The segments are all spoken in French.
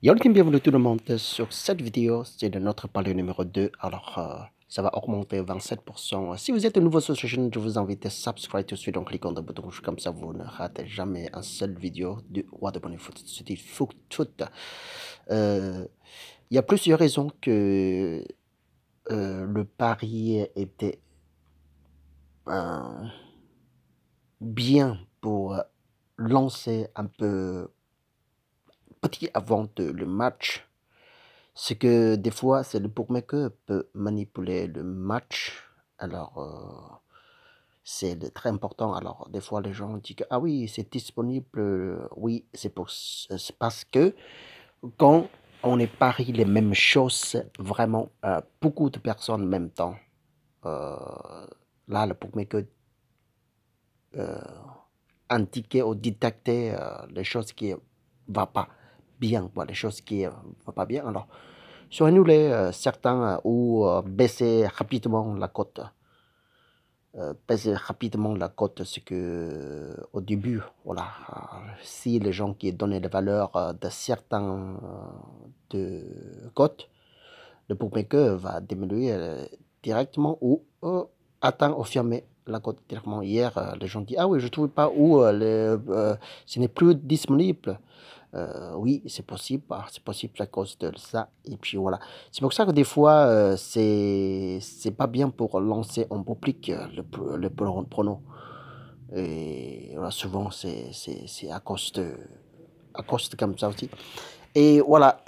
Yo le team, bienvenue tout le monde sur cette vidéo, c'est de notre palier numéro 2, alors ça va augmenter 27%. Si vous êtes nouveau sur cette chaîne, je vous invite à subscribe tout de suite en cliquant dans le bouton rouge, comme ça vous ne ratez jamais un seul vidéo du roi de bonne foot, c'est foot tout. Il y a plusieurs raisons que le pari était bien pour lancer un peu petit avant le match. C'est que des fois, c'est le bookmaker peut manipuler le match. Alors, c'est très important. Alors, des fois, les gens disent que, ah oui, c'est disponible. Oui, c'est parce que quand on est pari les mêmes choses, vraiment, beaucoup de personnes en même temps, là, le bookmaker indiquait ou détectait les choses qui ne vont pas bien, les choses qui ne vont pas bien. Alors, sur annuler certains ou baisser rapidement la cote. Baisser rapidement la cote, c'est que au début, voilà, si les gens qui donnaient les valeurs de certains de cotes, le bookmaker va diminuer directement ou atteindre ou fermer la cote directement. Hier, les gens disent, ah oui, je ne trouve pas où ce n'est plus disponible. Oui, c'est possible à cause de ça. Et puis voilà. C'est pour ça que des fois, c'est pas bien pour lancer en public le prono. Et voilà, souvent, c'est à cause de comme ça aussi. Et voilà,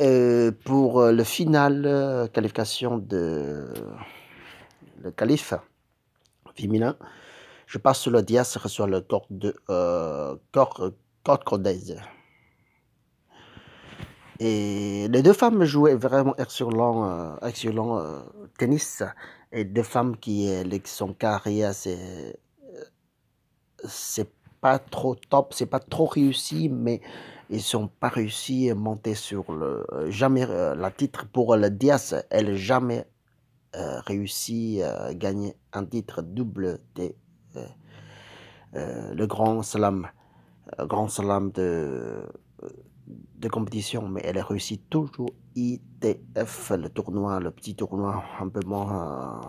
pour le final, qualification de le qualif féminin, je passe sur le Dias reçoit le corps de Cordes Cordaises. Et les deux femmes jouaient vraiment excellent tennis. Et deux femmes qui sont carrière, c'est pas trop top, c'est pas trop réussi, mais ils sont pas réussi à monter sur le jamais la titre pour le Diaz. Elle jamais réussi à gagner un titre double le grand slam de compétition, mais elle a réussi toujours ITF, le tournoi, le petit tournoi un peu moins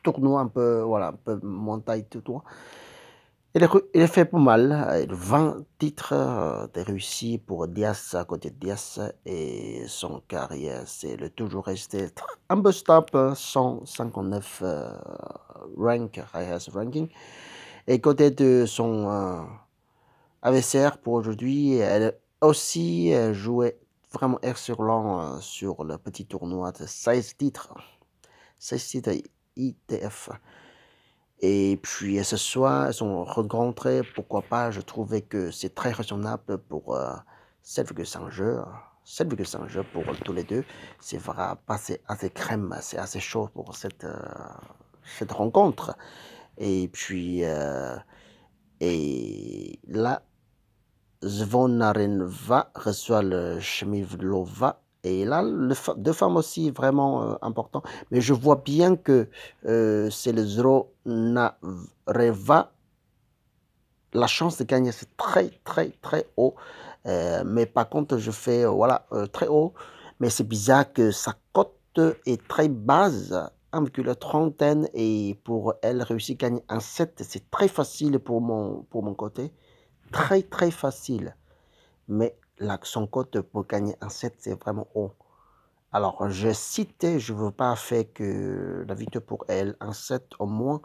tournoi, un peu voilà, un peu moins taille tournoi. Elle a fait pas mal, 20 titres de réussi pour Diaz à côté de Diaz, et son carrière c'est le toujours resté un peu stable, 159 highest ranking. Et côté de son AVCR pour aujourd'hui, elle a aussi joué vraiment excellent sur le petit tournoi de 16 titres ITF. Et puis ce soir, elles sont rencontrées, pourquoi pas, je trouvais que c'est très raisonnable pour 7,5 jeux. 7,5 jeux pour tous les deux, c'est vraiment assez crème, c'est assez chaud pour cette rencontre. Et puis, et là, Zvonareva reçoit le Shmivlova. Et là, deux femmes aussi vraiment importantes. Mais je vois bien que c'est le Zvonareva. La chance de gagner, c'est très haut. Mais par contre, je fais voilà, très haut. Mais c'est bizarre que sa cote est très basse. 1,30. Et pour elle, réussir à gagner un 7, c'est très facile pour mon côté. Très facile. Mais son cote pour gagner un 7, c'est vraiment haut. Alors, je ne veux pas faire que la victoire pour elle, un 7 au moins,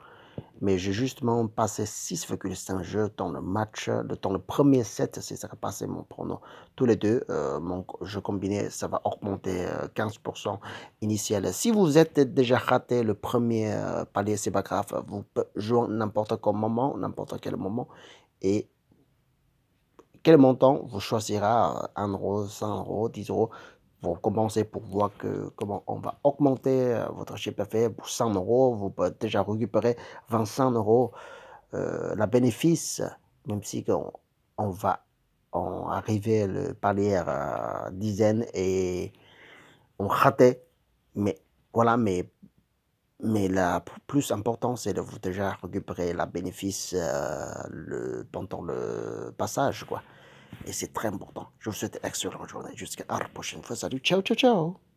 mais j'ai justement passé 6,5 jeux dans le match. Dans le premier set, c'est ça qui a passé mon prono. Tous les deux, mon jeu combiné, ça va augmenter 15% initial. Si vous êtes déjà raté le premier palier, c'est pas grave. Vous pouvez jouer n'importe quel moment, et quel montant vous choisira 1 euro, 100 euros, 10 euros. Vous commencez pour voir comment on va augmenter votre chiffre d'affaires pour 100 euros. Vous pouvez déjà récupérer 25 euros la bénéfice, même si on va arriver le palier à dizaine et on ratait. Mais voilà, mais la plus important, c'est de vous déjà récupérer la bénéfice pendant le passage, quoi. Et c'est très important. Je vous souhaite une excellente journée. Jusqu'à la prochaine fois. Salut, ciao, ciao, ciao.